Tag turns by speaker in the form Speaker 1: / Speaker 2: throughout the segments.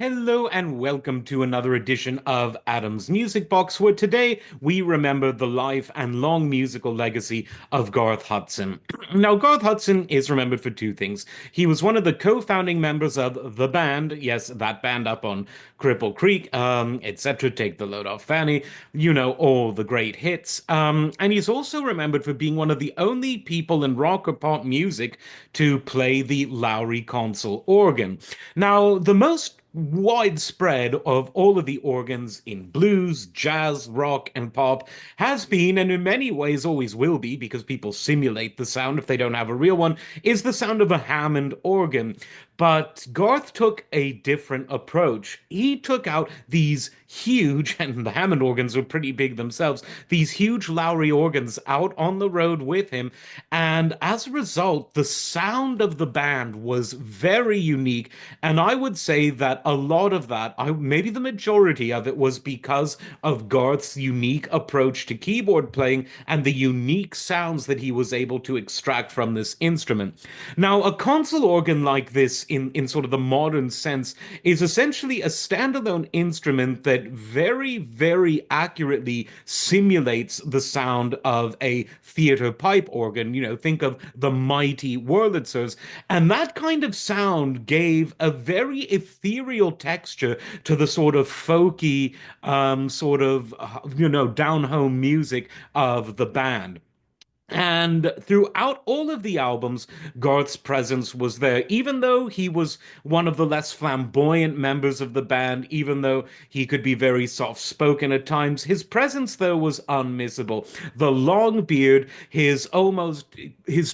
Speaker 1: Hello and welcome to another edition of Adam's Music Box, where today we remember the life and long musical legacy of Garth Hudson. Now, Garth Hudson is remembered for two things. He was one of the co-founding members of the band, yes, that band up on Cripple Creek, etc. Take the Load Off Fanny, all the great hits. And he's also remembered for being one of the only people in rock or pop music to play the Lowry console organ. Now, the most widespread of all of the organs in blues, jazz, rock, and pop has been, and in many ways always will be, because people simulate the sound if they don't have a real one, is the sound of a Hammond organ. But Garth took a different approach. He took out these huge, and the Hammond organs were pretty big themselves, these huge Lowry organs out on the road with him. And as a result, the sound of the band was very unique. And I would say that a lot of that, maybe the majority of it, was because of Garth's unique approach to keyboard playing and the unique sounds that he was able to extract from this instrument. Now, a console organ like this, in sort of the modern sense, is essentially a standalone instrument that very, very accurately simulates the sound of a theater pipe organ. Think of the mighty Wurlitzers. And that kind of sound gave a very ethereal texture to the sort of folky, down home music of the band. And throughout all of the albums, Garth's presence was there, even though he was one of the less flamboyant members of the band, even though he could be very soft spoken at times. His presence, though, was unmissable. The long beard, his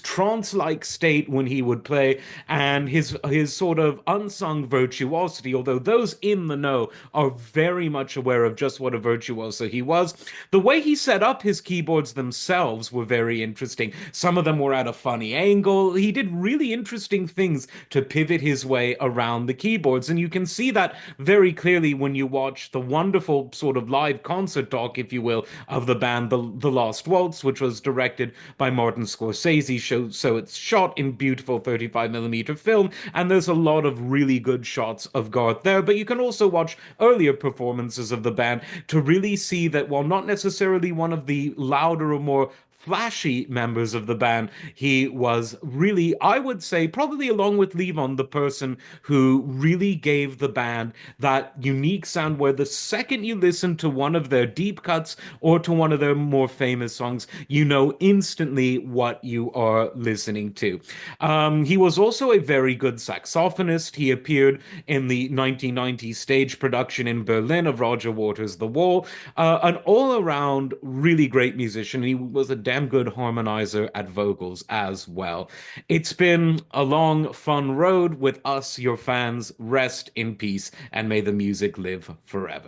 Speaker 1: trance like state when he would play, and his sort of unsung virtuosity, although those in the know are very much aware of just what a virtuoso he was. The way he set up his keyboards themselves were very interesting. Some of them were at a funny angle. He did really interesting things to pivot his way around the keyboards. And you can see that very clearly when you watch the wonderful sort of live concert doc, if you will, of the band, The Lost Waltz, which was directed by Martin Scorsese. So it's shot in beautiful 35mm film. And there's a lot of really good shots of Garth there. But you can also watch earlier performances of the band to really see that while not necessarily one of the louder or more flashy members of the band, he was really, I would say, probably along with Levon, the person who really gave the band that unique sound where the second you listen to one of their deep cuts or to one of their more famous songs, you know instantly what you are listening to. He was also a very good saxophonist. He appeared in the 1990 stage production in Berlin of Roger Waters' The Wall, an all-around really great musician. He was a damn good harmonizer at vocals as well. It's been a long, fun road with us, your fans. Rest in peace, and may the music live forever.